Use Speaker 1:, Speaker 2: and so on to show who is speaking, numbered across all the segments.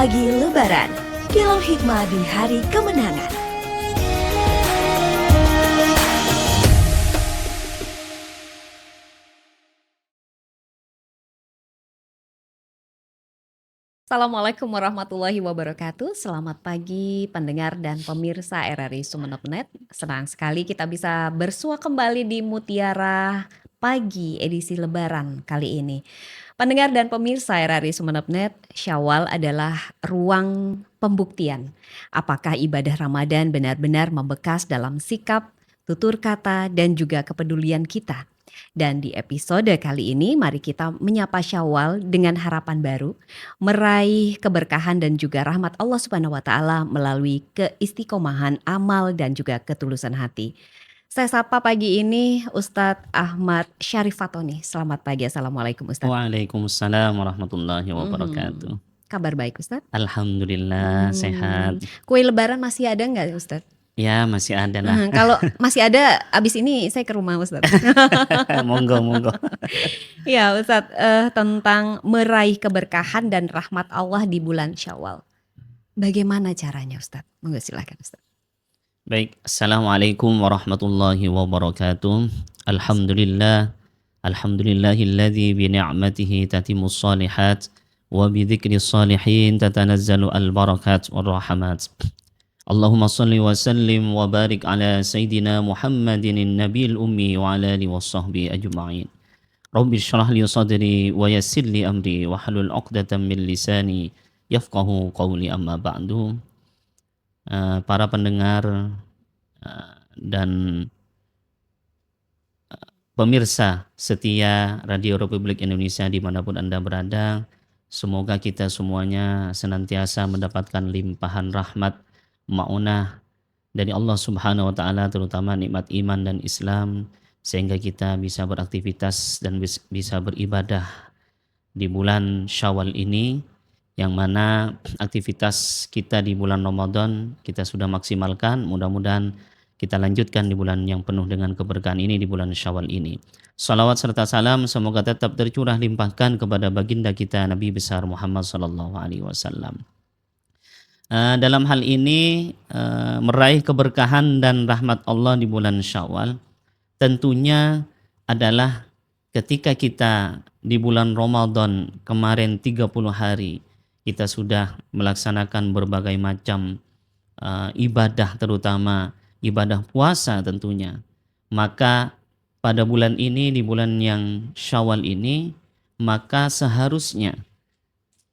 Speaker 1: pagi Lebaran, Kilau Hikmah di hari kemenangan.
Speaker 2: Assalamualaikum warahmatullahi wabarakatuh. Selamat pagi pendengar dan pemirsa RRI Sumeneb.net. Senang sekali kita bisa bersua kembali di Mutiara Pagi edisi Lebaran kali ini. Pendengar dan pemirsa RRI Sumeneb.net, Syawal adalah ruang pembuktian. Apakah ibadah Ramadan benar-benar membekas dalam sikap, tutur kata, dan juga kepedulian kita? Dan di episode kali ini mari kita menyapa Syawal dengan harapan baru, meraih keberkahan dan juga rahmat Allah Subhanahu wa taala melalui keistiqomahan amal dan juga ketulusan hati. Saya sapa pagi ini Ustadz Ahmad Syarif Fatoni. Selamat pagi, Assalamualaikum Ustadz.
Speaker 3: Waalaikumsalam warahmatullahi wabarakatuh.
Speaker 2: Kabar baik Ustadz?
Speaker 3: Alhamdulillah sehat.
Speaker 2: Kue lebaran masih ada nggak Ustadz?
Speaker 3: Ya masih ada lah.
Speaker 2: Kalau masih ada, abis ini saya ke rumah Ustadz.
Speaker 3: Monggo.
Speaker 2: Ya Ustadz, tentang meraih keberkahan dan rahmat Allah di bulan Syawal. Bagaimana caranya Ustadz? Monggo silakan Ustadz.
Speaker 3: Baik, Assalamualaikum warahmatullahi wabarakatuh. Alhamdulillahilladzi bi ni'matihi tatimmus shalihat wa bi dzikris shalihin tatanazzalu al-barakat war rahmat. Allahumma salli wa sallim wa barik ala Sayyidina Muhammadin nabiyil ummi wa ala alihi wa sahbihi ajma'in. Rabbi syrah li sadri wa yassir li amri wa halul 'uqdatam min lisani yafqahu qawli amma ba'du. Para pendengar dan pemirsa setia Radio Republik Indonesia dimanapun Anda berada, semoga kita semuanya senantiasa mendapatkan limpahan rahmat ma'unah dari Allah Subhanahu wa taala, terutama nikmat iman dan Islam, sehingga kita bisa beraktivitas dan bisa beribadah di bulan Syawal ini, yang mana aktivitas kita di bulan Ramadan kita sudah maksimalkan. Mudah-mudahan kita lanjutkan di bulan yang penuh dengan keberkahan ini, di bulan Syawal ini. Salawat serta salam semoga tetap tercurah limpahkan kepada baginda kita Nabi besar Muhammad sallallahu alaihi wasallam. Dalam hal ini meraih keberkahan dan rahmat Allah di bulan Syawal tentunya adalah ketika kita di bulan Ramadan kemarin 30 hari kita sudah melaksanakan berbagai macam ibadah, terutama ibadah puasa tentunya. Maka pada bulan ini, di bulan yang Syawal ini, maka seharusnya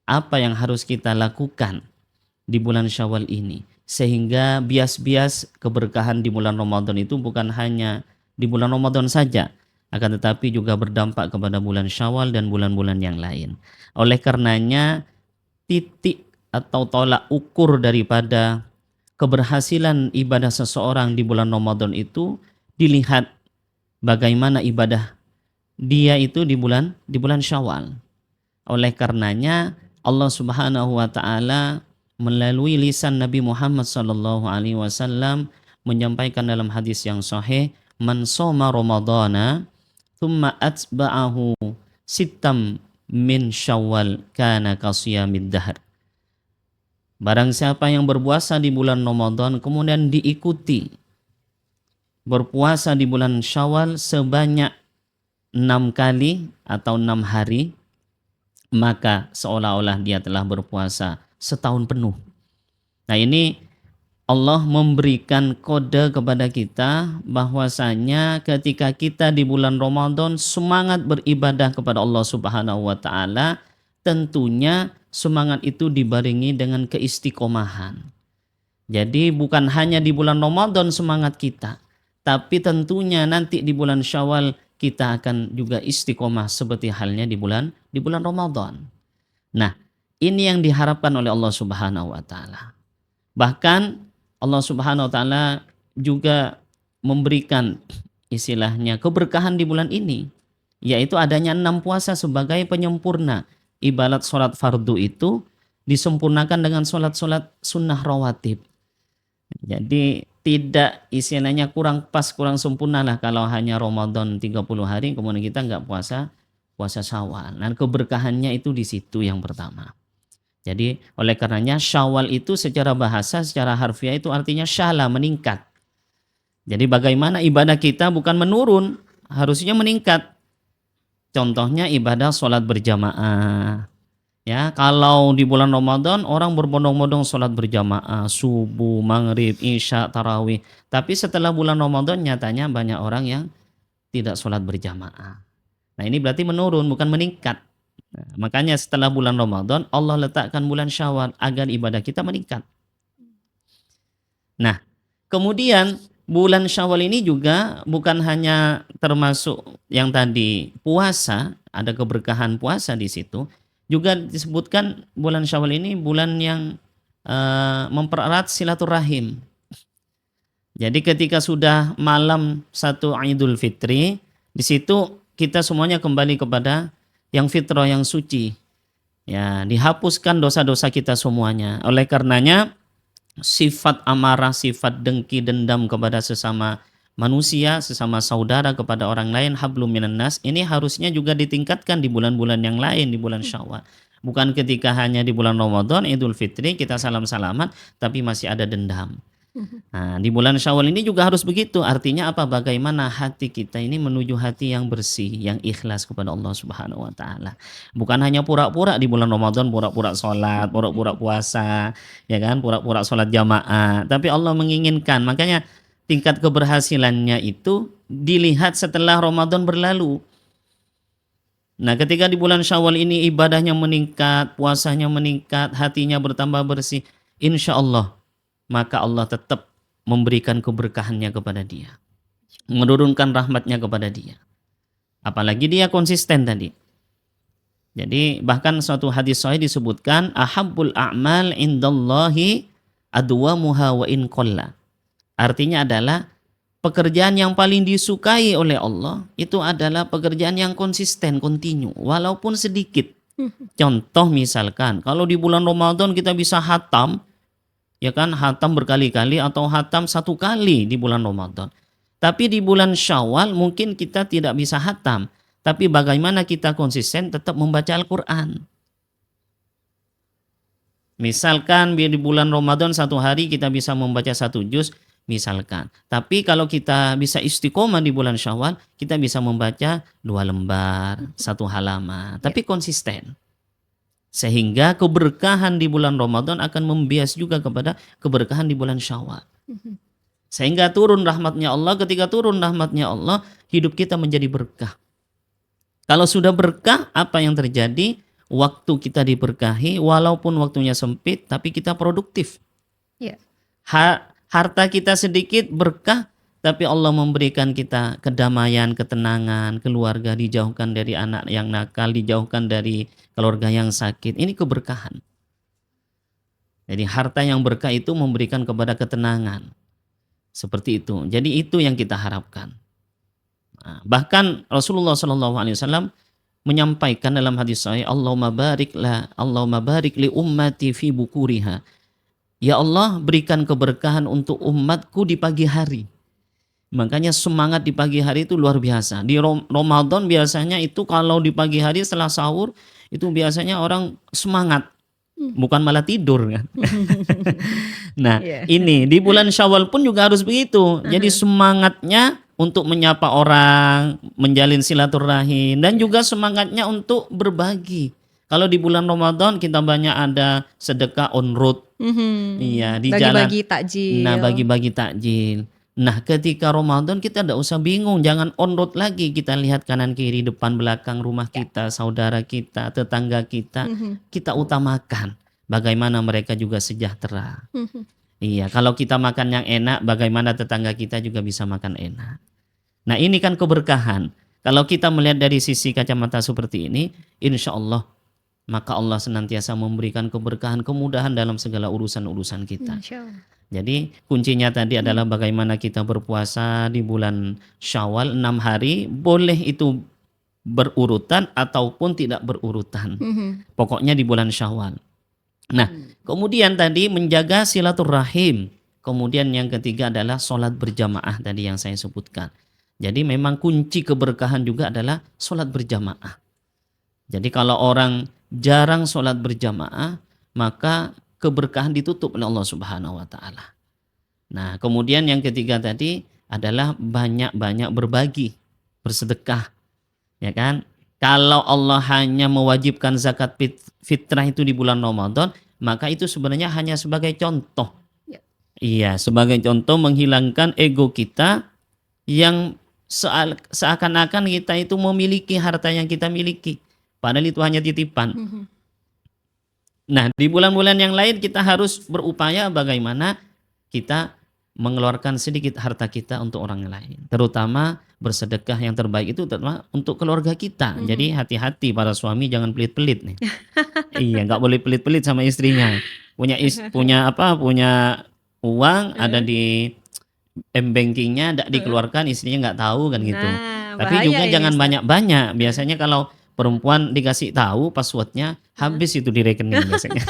Speaker 3: apa yang harus kita lakukan di bulan Syawal ini, sehingga bias-bias keberkahan di bulan Ramadan itu bukan hanya di bulan Ramadan saja, akan tetapi juga berdampak kepada bulan Syawal dan bulan-bulan yang lain. Oleh karenanya, titik atau tolak ukur daripada keberhasilan ibadah seseorang di bulan Ramadan itu dilihat bagaimana ibadah dia itu di bulan Syawal. Oleh karenanya Allah Subhanahu wa taala melalui lisan Nabi Muhammad sallallahu alaihi wasallam menyampaikan dalam hadis yang sahih, man shoma ramadhana thumma atba'ahu sittam min Syawal kana kasiyamid dahr. Barang siapa yang berpuasa di bulan Ramadan kemudian diikuti berpuasa di bulan Syawal sebanyak 6 kali atau 6 hari, maka seolah-olah dia telah berpuasa setahun penuh. Nah, ini Allah memberikan kode kepada kita bahwasanya ketika kita di bulan Ramadan semangat beribadah kepada Allah Subhanahu wa taala, tentunya semangat itu dibarengi dengan keistiqomahan. Jadi bukan hanya di bulan Ramadan semangat kita, tapi tentunya nanti di bulan Syawal kita akan juga istiqomah seperti halnya di bulan Ramadan. Nah, ini yang diharapkan oleh Allah Subhanahu wa taala. Bahkan Allah Subhanahu wa taala juga memberikan istilahnya keberkahan di bulan ini, yaitu adanya 6 puasa sebagai penyempurna. Ibarat sholat fardu itu disempurnakan dengan sholat-sholat sunnah rawatib. Jadi tidak istilahnya kurang pas, kurang sempurna lah kalau hanya Ramadan 30 hari kemudian kita nggak puasa Syawal. Nah, keberkahannya itu di situ yang pertama. Jadi oleh karenanya Syawal itu secara bahasa, secara harfiah itu artinya syala, meningkat. Jadi bagaimana ibadah kita bukan menurun, harusnya meningkat. Contohnya ibadah sholat berjamaah. Ya, kalau di bulan Ramadan orang berbondong-bondong sholat berjamaah, subuh, maghrib, isya, tarawih. Tapi setelah bulan Ramadan nyatanya banyak orang yang tidak sholat berjamaah. Nah ini berarti menurun, bukan meningkat. Nah, makanya setelah bulan Ramadan Allah letakkan bulan Syawal agar ibadah kita meningkat. Nah, kemudian bulan Syawal ini juga bukan hanya termasuk yang tadi puasa, ada keberkahan puasa di situ, juga disebutkan bulan Syawal ini bulan yang mempererat silaturahim. Jadi ketika sudah malam satu Idul Fitri, di situ kita semuanya kembali kepada yang fitrah, yang suci. Ya, dihapuskan dosa-dosa kita semuanya. Oleh karenanya sifat amarah, sifat dengki, dendam kepada sesama manusia, sesama saudara, kepada orang lain, hablum minan nas, ini harusnya juga ditingkatkan di bulan-bulan yang lain, di bulan Syawal. Bukan ketika hanya di bulan Ramadan, Idul Fitri kita salam-salaman tapi masih ada dendam. Nah, di bulan Syawal ini juga harus begitu. Artinya apa? Bagaimana hati kita ini menuju hati yang bersih, yang ikhlas kepada Allah Subhanahu wa taala. Bukan hanya pura-pura di bulan Ramadan, pura-pura sholat, pura-pura puasa, ya kan? Pura-pura sholat jamaah. Tapi Allah menginginkan, makanya tingkat keberhasilannya itu dilihat setelah Ramadan berlalu. Nah, ketika di bulan Syawal ini ibadahnya meningkat, puasanya meningkat, hatinya bertambah bersih, insya Allah maka Allah tetap memberikan keberkahannya kepada dia, menurunkan rahmatnya kepada dia. Apalagi dia konsisten tadi. Jadi bahkan suatu hadis sahih disebutkan ahabbul a'mal indallahi adwamuha wa in qalla. Artinya adalah pekerjaan yang paling disukai oleh Allah itu adalah pekerjaan yang konsisten, kontinu, walaupun sedikit. Contoh misalkan kalau di bulan Ramadan kita bisa hatam, ya kan, hatam berkali-kali atau hatam satu kali di bulan Ramadan. Tapi di bulan Syawal mungkin kita tidak bisa hatam. Tapi bagaimana kita konsisten tetap membaca Al-Quran. Misalkan di bulan Ramadan satu hari kita bisa membaca satu juz, misalkan. Tapi kalau kita bisa istiqomah di bulan Syawal, kita bisa membaca 2 lembar, 1 halaman. Tapi konsisten. Sehingga keberkahan di bulan Ramadan akan membias juga kepada keberkahan di bulan Syawal. Sehingga turun rahmatnya Allah, ketika turun rahmatnya Allah, hidup kita menjadi berkah. Kalau sudah berkah, apa yang terjadi? Waktu kita diberkahi, walaupun waktunya sempit, tapi kita produktif.
Speaker 2: Ya.
Speaker 3: Harta kita sedikit, berkah, tapi Allah memberikan kita kedamaian, ketenangan, keluarga dijauhkan dari anak yang nakal, dijauhkan dari keluarga yang sakit. Ini keberkahan. Jadi harta yang berkah itu memberikan kepada ketenangan. Seperti itu. Jadi itu yang kita harapkan. Nah, bahkan Rasulullah SAW menyampaikan dalam hadis sahih, Allahumma barik li ummati fi bukuriha. Ya Allah, berikan keberkahan untuk umatku di pagi hari. Makanya semangat di pagi hari itu luar biasa. Di Ramadan biasanya itu kalau di pagi hari setelah sahur itu biasanya orang semangat, bukan malah tidur kan. Nah, ini di bulan Syawal pun juga harus begitu. Jadi semangatnya untuk menyapa orang, menjalin silaturahim, dan juga semangatnya untuk berbagi. Kalau di bulan Ramadan kita banyak ada sedekah on road. Iya, di jalan.
Speaker 2: Bagi-bagi takjil.
Speaker 3: Nah, bagi-bagi takjil. Nah, ketika Ramadan kita tidak usah bingung, jangan on road lagi. Kita lihat kanan kiri, depan belakang rumah kita, saudara kita, tetangga kita, kita utamakan. Bagaimana mereka juga sejahtera. Iya, kalau kita makan yang enak, bagaimana tetangga kita juga bisa makan enak. Nah, ini kan keberkahan. Kalau kita melihat dari sisi kacamata seperti ini, insya Allah maka Allah senantiasa memberikan keberkahan, kemudahan dalam segala urusan-urusan kita. Jadi kuncinya tadi adalah bagaimana kita berpuasa di bulan Syawal 6 hari, boleh itu berurutan ataupun tidak berurutan. Pokoknya di bulan Syawal. Nah, kemudian tadi menjaga silaturahim. Kemudian yang ketiga adalah sholat berjamaah tadi yang saya sebutkan. Jadi memang kunci keberkahan juga adalah sholat berjamaah. Jadi kalau orang jarang sholat berjamaah, maka keberkahan ditutup oleh Allah Subhanahu wa taala. Nah, kemudian yang ketiga tadi adalah banyak-banyak berbagi, bersedekah, ya kan? Kalau Allah hanya mewajibkan zakat fitrah itu di bulan Ramadan, maka itu sebenarnya hanya sebagai contoh.
Speaker 2: Ya.
Speaker 3: Iya, sebagai contoh menghilangkan ego kita yang seakan-akan kita itu memiliki harta yang kita miliki. Padahal itu hanya titipan.
Speaker 2: Mhm.
Speaker 3: Nah, di bulan-bulan yang lain kita harus berupaya bagaimana kita mengeluarkan sedikit harta kita untuk orang lain. Terutama bersedekah yang terbaik itu terutama untuk keluarga kita.
Speaker 2: Mhm.
Speaker 3: Jadi hati-hati para suami, jangan pelit-pelit nih. Iya, nggak boleh pelit-pelit sama istrinya. Punya uang ada di m-bankingnya, nggak dikeluarkan, istrinya nggak tahu kan gitu.
Speaker 2: Nah,
Speaker 3: Tapi
Speaker 2: bahaya
Speaker 3: juga
Speaker 2: ini
Speaker 3: jangan
Speaker 2: Ustaz.
Speaker 3: banyak-banyak. Biasanya kalau perempuan dikasih tahu passwordnya, habis itu di rekening biasanya.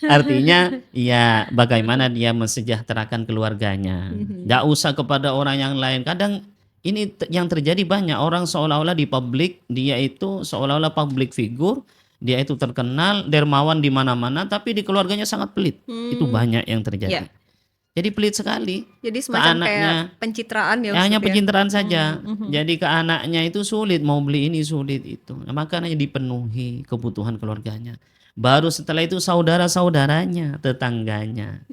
Speaker 3: Artinya ya bagaimana dia mensejahterakan keluarganya.
Speaker 2: Mhm.
Speaker 3: Nggak usah kepada orang yang lain. Kadang ini yang terjadi banyak orang seolah-olah di publik, dia itu seolah-olah public figure, dia itu terkenal, dermawan di mana-mana, tapi di keluarganya sangat pelit. Itu banyak yang terjadi.
Speaker 2: Ya,
Speaker 3: Jadi pelit sekali
Speaker 2: jadi
Speaker 3: ke
Speaker 2: semacam kayak
Speaker 3: anaknya.
Speaker 2: pencitraan ya
Speaker 3: Hanya
Speaker 2: Ustaz ya.
Speaker 3: pencitraan saja.
Speaker 2: Mhm.
Speaker 3: Jadi ke anaknya itu sulit, mau beli ini sulit itu. Nah, makanya dipenuhi kebutuhan keluarganya. Baru setelah itu saudara-saudaranya, tetangganya.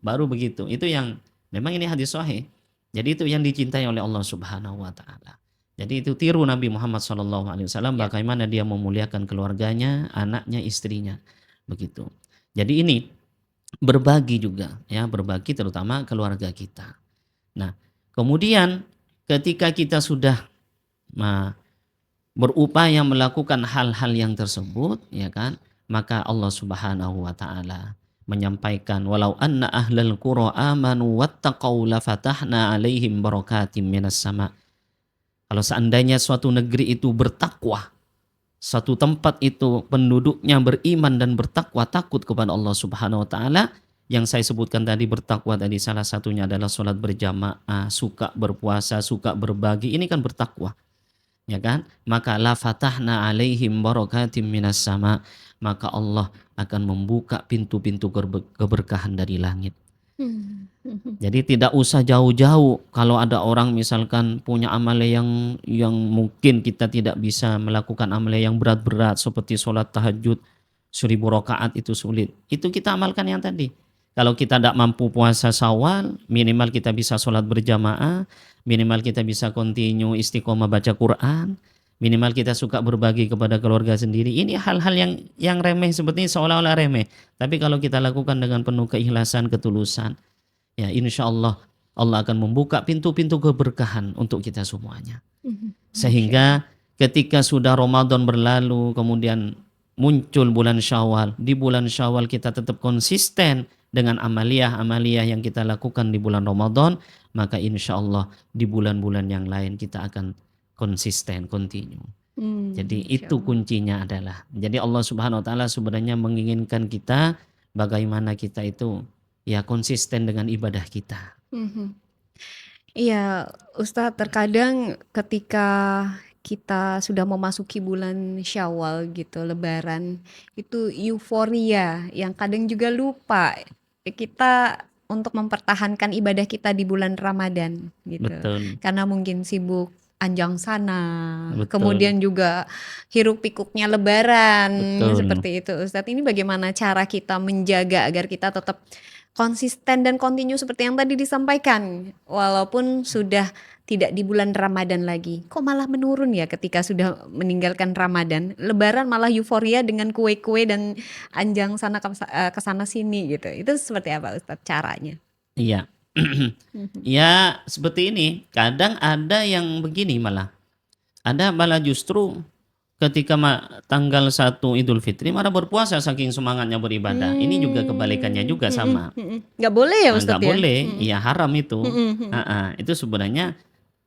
Speaker 3: Baru begitu. Itu yang memang ini hadis sahih. Jadi itu yang dicintai oleh Allah Subhanahu wa taala. Jadi itu tiru Nabi Muhammad SAW
Speaker 2: Ya.
Speaker 3: bagaimana dia memuliakan keluarganya, anaknya, istrinya. Begitu. Jadi ini berbagi juga ya, berbagi terutama keluarga kita. Nah, kemudian ketika kita sudah berupaya melakukan hal-hal yang tersebut, ya kan, maka Allah Subhanahu wa taala menyampaikan walau anna ahlal qura amanu wattaqau lafatahna alaihim barakatim minas sama. Kalau seandainya suatu negeri itu bertakwa, suatu tempat itu penduduknya beriman dan bertakwa, takut kepada Allah Subhanahu wa taala, yang saya sebutkan tadi bertakwa tadi salah satunya adalah sholat berjamaah, suka berpuasa, suka berbagi, ini kan bertakwa. Ya kan? Maka la fatahna alaihim barakatim minas sama, maka Allah akan membuka pintu-pintu keberkahan dari langit. Jadi tidak usah jauh-jauh kalau ada orang misalkan punya amalan yang mungkin kita tidak bisa melakukan amalan yang berat-berat seperti sholat tahajud 1000 rakaat itu sulit. Itu kita amalkan yang tadi. Kalau kita tidak mampu puasa Syawal, minimal kita bisa sholat berjamaah, minimal kita bisa continue istiqomah baca Quran, minimal kita suka berbagi kepada keluarga sendiri. Ini hal-hal yang remeh seperti ini seolah-olah remeh. Tapi kalau kita lakukan dengan penuh keikhlasan, ketulusan, ya insya Allah Allah akan membuka pintu-pintu keberkahan untuk kita semuanya. Sehingga ketika sudah Ramadan berlalu, kemudian muncul bulan Syawal. Di bulan Syawal kita tetap konsisten dengan amaliyah-amaliyah yang kita lakukan di bulan Ramadan, maka insya Allah di bulan-bulan yang lain kita akan konsisten, continue. Jadi itu kuncinya adalah. Jadi Allah Subhanahu wa taala sebenarnya menginginkan kita bagaimana kita itu ya konsisten dengan ibadah kita.
Speaker 2: Iya, Ustadz, terkadang ketika kita sudah memasuki bulan Syawal gitu, Lebaran, itu euforia yang kadang juga lupa kita untuk mempertahankan ibadah kita di bulan Ramadan gitu.
Speaker 3: Betul.
Speaker 2: Karena mungkin sibuk anjang sana,
Speaker 3: Betul.
Speaker 2: kemudian juga hiruk pikuknya Lebaran,
Speaker 3: Betul.
Speaker 2: seperti itu. Ustadz, ini bagaimana cara kita menjaga agar kita tetap konsisten dan kontinu seperti yang tadi disampaikan, walaupun sudah tidak di bulan Ramadan lagi. Kok malah menurun ya ketika sudah meninggalkan Ramadan? Lebaran malah euforia dengan kue-kue dan anjang sana ke sana sini gitu. Itu seperti apa Ustadz caranya?
Speaker 3: Iya. Ya seperti ini. Kadang ada yang begini malah. Ada malah justru ketika tanggal 1 Idul Fitri malah berpuasa saking semangatnya beribadah. Ini juga kebalikannya juga sama.
Speaker 2: Nggak boleh ya Ustadz
Speaker 3: Nggak
Speaker 2: ya?
Speaker 3: boleh, ya haram itu. Itu sebenarnya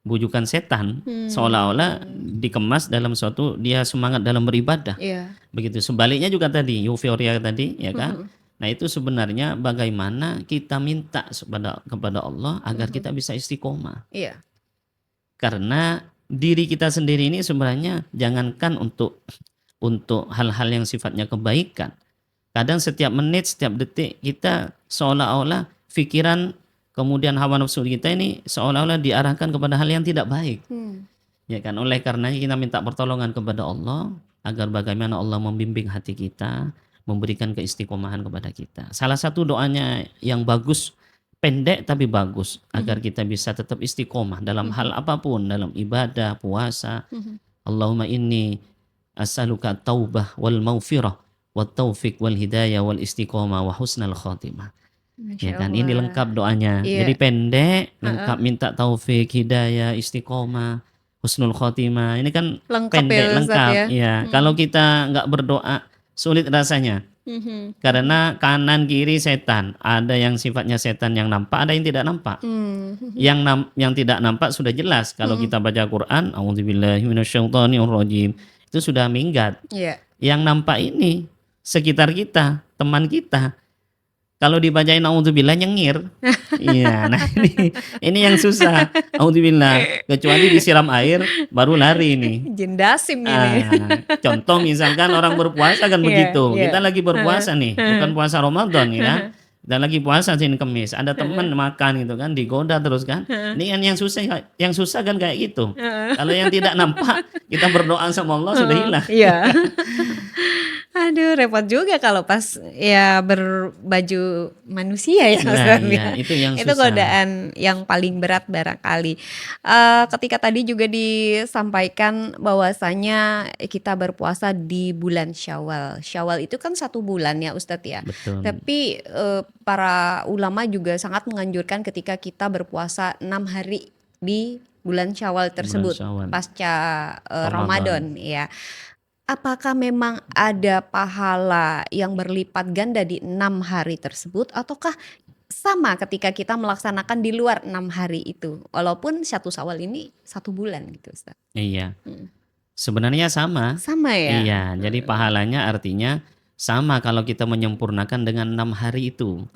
Speaker 3: bujukan setan. Seolah-olah dikemas dalam suatu dia semangat dalam beribadah.
Speaker 2: Iya.
Speaker 3: Begitu. Sebaliknya juga tadi euforia tadi, ya kan? Nah itu sebenarnya bagaimana kita minta kepada Allah agar kita bisa istiqomah.
Speaker 2: Iya.
Speaker 3: Karena diri kita sendiri ini sebenarnya jangankan untuk hal-hal yang sifatnya kebaikan, Kadang setiap menit, setiap detik kita seolah-olah pikiran kemudian hawa nafsu kita ini seolah-olah diarahkan kepada hal yang tidak baik. Ya kan, oleh karenanya kita minta pertolongan kepada Allah agar bagaimana Allah membimbing hati kita, memberikan keistiqomahan kepada kita. Salah satu doanya yang bagus, pendek tapi bagus, agar kita bisa tetap istiqomah dalam hal apapun, dalam ibadah, puasa. Allahumma inni as'aluka taubah wal maghfirah wat taufiq wal hidayah wal istiqomah wa husnal khatimah. Ya
Speaker 2: Masya
Speaker 3: kan, ini
Speaker 2: Allah.
Speaker 3: lengkap doanya.
Speaker 2: Iya.
Speaker 3: Jadi pendek, lengkap minta taufik, hidayah, istiqomah, husnul khotimah. Ini kan
Speaker 2: Lengkap ya
Speaker 3: pendek,
Speaker 2: Ustadz
Speaker 3: lengkap.
Speaker 2: ya.
Speaker 3: Ya, kalau kita nggak berdoa sulit rasanya. Karena kanan kiri setan. Ada yang sifatnya setan yang nampak, ada yang tidak nampak. Yang tidak nampak sudah jelas. Kalau kita baca Quran, a'udzubillahi minasyaitonirrajim, itu sudah minggat.
Speaker 2: Iya.
Speaker 3: Yang nampak ini sekitar kita, teman kita. Kalau dibacain auzubillah nyengir. Iya, nah ini yang susah. Auzubillah, kecuali disiram air baru lari ini.
Speaker 2: Jendasim ini.
Speaker 3: Contoh misalkan orang berpuasa kan
Speaker 2: Iya,
Speaker 3: begitu.
Speaker 2: iya.
Speaker 3: Kita lagi berpuasa nih, bukan puasa Ramadan ya kan. Dan lagi puasa Senin Kemis, ada teman makan gitu kan, digoda terus kan. Ini kan yang susah kan kayak gitu. Kalau yang tidak nampak, kita berdoa sama Allah sudah hilang.
Speaker 2: Iya. Aduh, repot juga kalau pas ya berbaju manusia ya
Speaker 3: Nah,
Speaker 2: Ustadz
Speaker 3: iya,
Speaker 2: ya.
Speaker 3: itu yang
Speaker 2: Itu
Speaker 3: susah.
Speaker 2: godaan yang paling berat barangkali. Ketika tadi juga disampaikan bahwasanya kita berpuasa di bulan Syawal. Syawal itu kan 1 bulan ya Ustadz ya.
Speaker 3: Betul.
Speaker 2: Tapi para ulama juga sangat menganjurkan ketika kita berpuasa 6 hari di bulan Syawal tersebut
Speaker 3: Syawal.
Speaker 2: pasca
Speaker 3: Ramadan.
Speaker 2: Ramadan ya. Apakah memang ada pahala yang berlipat ganda di 6 hari tersebut ataukah sama ketika kita melaksanakan di luar 6 hari itu? Walaupun 1 Syawal ini 1 bulan gitu Ustaz.
Speaker 3: Iya.
Speaker 2: Hmm.
Speaker 3: Sebenarnya sama.
Speaker 2: Sama ya?
Speaker 3: Iya, jadi pahalanya artinya sama kalau kita menyempurnakan dengan 6 hari itu.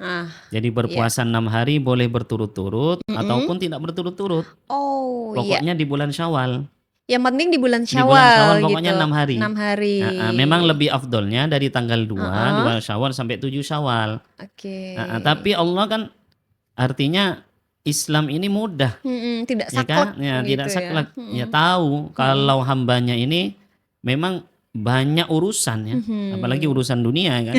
Speaker 3: Jadi berpuasa 6 hari boleh berturut-turut ataupun tidak berturut-turut.
Speaker 2: Oh iya.
Speaker 3: Pokoknya di bulan Syawal.
Speaker 2: Yang penting di bulan
Speaker 3: Di bulan
Speaker 2: Syawal
Speaker 3: Syawal
Speaker 2: gitu.
Speaker 3: pokoknya 6 hari.
Speaker 2: 6 hari.
Speaker 3: Memang lebih afdolnya dari tanggal 2 Syawal sampai 7 Syawal.
Speaker 2: Oke.
Speaker 3: Tapi Allah kan artinya Islam ini mudah.
Speaker 2: Tidak
Speaker 3: Ya
Speaker 2: saklek
Speaker 3: kan? Ya,
Speaker 2: gitu
Speaker 3: tidak saklek.
Speaker 2: ya.
Speaker 3: Ya tahu kalau hambanya ini memang banyak urusan ya. Apalagi urusan dunia kan.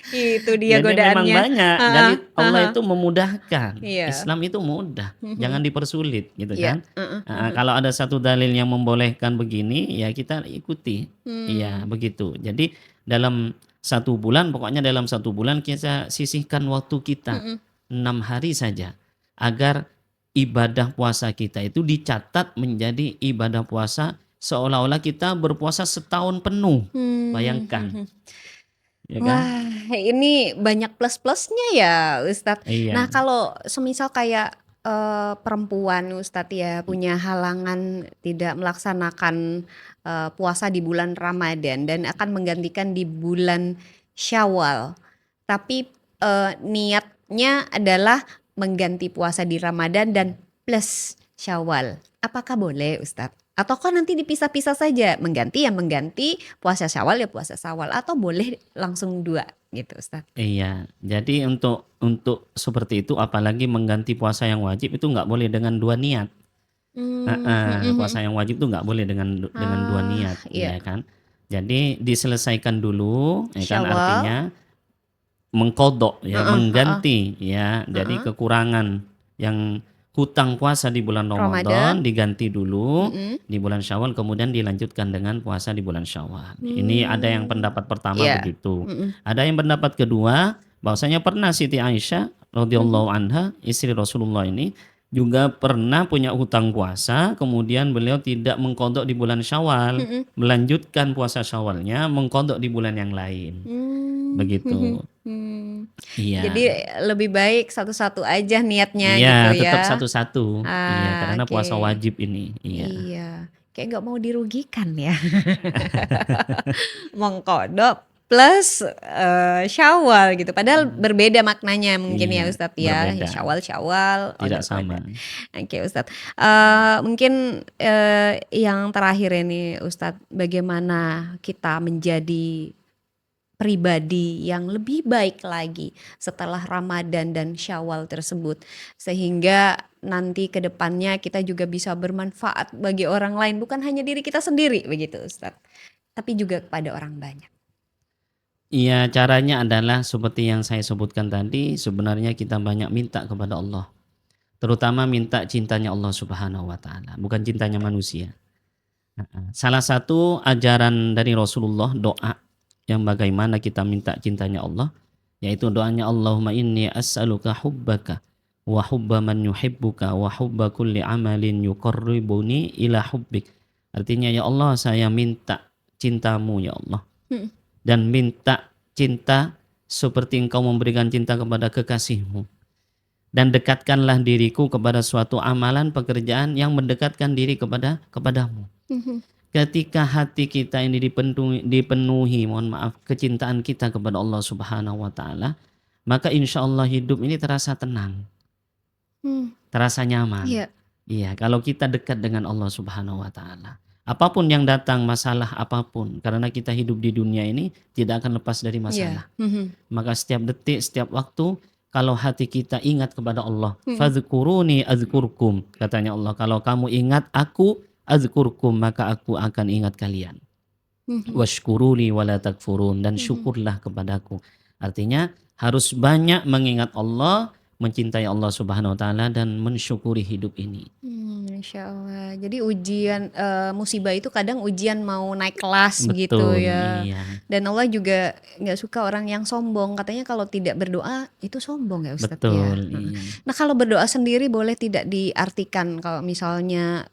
Speaker 2: Itu dia
Speaker 3: Jadi memang
Speaker 2: godaannya.
Speaker 3: banyak. Jadi Allah itu memudahkan.
Speaker 2: Iya.
Speaker 3: Islam itu mudah. Jangan dipersulit gitu
Speaker 2: Iya.
Speaker 3: kan. Kalau ada satu dalil yang membolehkan begini ya kita ikuti. Iya, begitu. Jadi dalam 1 bulan, pokoknya dalam 1 bulan kita sisihkan waktu kita 6 hari saja agar ibadah puasa kita itu dicatat menjadi ibadah puasa seolah-olah kita berpuasa setahun penuh. Bayangkan. Ya kan?
Speaker 2: Wah, ini banyak plus-plusnya ya Ustadz.
Speaker 3: Iya.
Speaker 2: Nah kalau semisal kayak perempuan Ustadz ya punya halangan tidak melaksanakan puasa di bulan Ramadan dan akan menggantikan di bulan Syawal. Tapi niatnya adalah mengganti puasa di Ramadan dan plus Syawal. Apakah boleh Ustadz? Ataukah nanti dipisah-pisah saja, mengganti ya mengganti, puasa Syawal ya puasa Syawal, atau boleh langsung 2 gitu Ustaz?
Speaker 3: Iya, jadi untuk seperti itu apalagi mengganti puasa yang wajib itu nggak boleh dengan 2 niat. Puasa yang wajib itu nggak boleh dengan 2 niat,
Speaker 2: iya.
Speaker 3: ya kan? Jadi diselesaikan dulu, ya kan,
Speaker 2: Syawal.
Speaker 3: artinya mengkodok ya, mengganti ya. Jadi kekurangan yang hutang puasa di bulan Ramadan diganti dulu di bulan Syawal, kemudian dilanjutkan dengan puasa di bulan Syawal. Ini ada yang pendapat pertama
Speaker 2: Iya.
Speaker 3: begitu. Ada yang pendapat kedua bahwasanya pernah Siti Aisyah radhiyallahu anha, istri Rasulullah ini juga pernah punya hutang puasa, kemudian beliau tidak mengkodok di bulan Syawal, melanjutkan puasa Syawalnya, mengkodok di bulan yang lain. Begitu. Iya.
Speaker 2: Jadi lebih baik satu-satu aja niatnya
Speaker 3: Iya,
Speaker 2: gitu ya.
Speaker 3: tetap satu-satu. Iya, karena
Speaker 2: oke.
Speaker 3: puasa wajib ini. Iya.
Speaker 2: Iya, kayak nggak mau dirugikan ya. Mengkodok plus Syawal gitu. Padahal berbeda maknanya mungkin ya
Speaker 3: Iya,
Speaker 2: Ustadz ya.
Speaker 3: berbeda.
Speaker 2: Syawal,
Speaker 3: Tidak
Speaker 2: kodok.
Speaker 3: sama.
Speaker 2: Oke Ustadz. Mungkin yang terakhir ini Ustadz, bagaimana kita menjadi pribadi yang lebih baik lagi setelah Ramadan dan Syawal tersebut. Sehingga nanti ke depannya kita juga bisa bermanfaat bagi orang lain, bukan hanya diri kita sendiri begitu Ustadz, tapi juga kepada orang banyak.
Speaker 3: Iya, caranya adalah seperti yang saya sebutkan tadi, sebenarnya kita banyak minta kepada Allah. Terutama minta cintanya Allah Subhanahu wa taala, bukan cintanya manusia. Salah satu ajaran dari Rasulullah doa yang bagaimana kita minta cintanya Allah, yaitu doanya Allahumma inni as'aluka hubbaka wa hubba man yuhibbuka wa hubba kulli amalin yuqarribuni ila hubbik. Artinya ya Allah, saya minta cintamu ya Allah. Dan minta cinta seperti engkau memberikan cinta kepada kekasihmu. Dan dekatkanlah diriku kepada suatu amalan pekerjaan yang mendekatkan diri kepadamu. Ketika hati kita ini dipenuhi, mohon maaf, kecintaan kita kepada Allah Subhanahu wa taala, maka insya Allah hidup ini terasa tenang. Terasa nyaman. Iya, kalau kita dekat dengan Allah Subhanahu wa taala. Apapun yang datang, masalah apapun, karena kita hidup di dunia ini tidak akan lepas dari masalah. Maka setiap detik, setiap waktu, kalau hati kita ingat kepada Allah, fadhkuruni adzkurkum, katanya Allah, kalau kamu ingat aku, adzkurkum, maka aku akan ingat kalian. Washkuruni wala takfurun, dan syukurlah kepadaku. Artinya harus banyak mengingat Allah, mencintai Allah Subhanahu wa taala, dan mensyukuri hidup ini.
Speaker 2: Masya Allah. Jadi ujian musibah itu kadang ujian mau naik kelas.
Speaker 3: Betul,
Speaker 2: gitu ya.
Speaker 3: Iya.
Speaker 2: Dan Allah juga nggak suka orang yang sombong. Katanya kalau tidak berdoa itu sombong ya Ustadz.
Speaker 3: Betul,
Speaker 2: ya.
Speaker 3: iya.
Speaker 2: Nah kalau berdoa sendiri boleh tidak diartikan kalau misalnya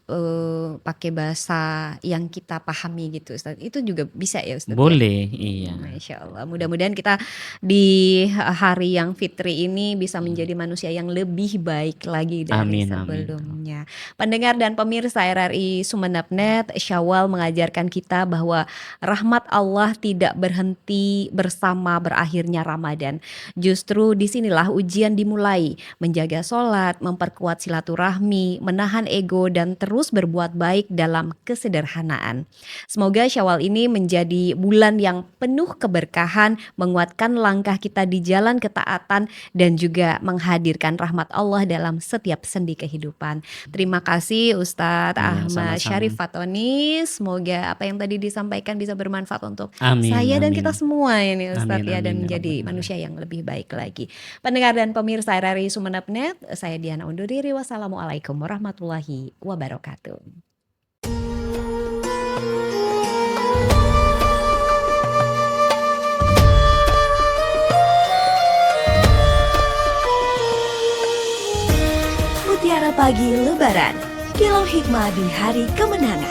Speaker 2: pakai bahasa yang kita pahami gitu Ustadz. Itu juga bisa ya Ustadz.
Speaker 3: Boleh,
Speaker 2: ya?
Speaker 3: iya.
Speaker 2: Masya Allah. Mudah-mudahan kita di hari yang fitri ini bisa menjadi manusia yang lebih baik lagi dari sebelumnya. Pendengar dan pemirsa RRI Sumeneb.net, Syawal mengajarkan kita bahwa rahmat Allah tidak berhenti bersama berakhirnya Ramadan. Justru disinilah ujian dimulai, menjaga sholat, memperkuat silaturahmi, menahan ego, dan terus berbuat baik dalam kesederhanaan. Semoga Syawal ini menjadi bulan yang penuh keberkahan, menguatkan langkah kita di jalan ketaatan, dan juga menghadirkan rahmat Allah dalam setiap sendi kehidupan. Terima kasih Ustadz Ahmad Syarif Fatoni. Semoga apa yang tadi disampaikan bisa bermanfaat untuk saya dan kita semua ini Ustadz ya, dan menjadi manusia yang lebih baik lagi. Pendengar dan pemirsa RRI Sumeneb.net, saya Diana undur diri. Wassalamualaikum warahmatullahi wabarakatuh.
Speaker 1: Mutiara Pagi Lebaran, Kilau Hikmah di Hari Kemenangan.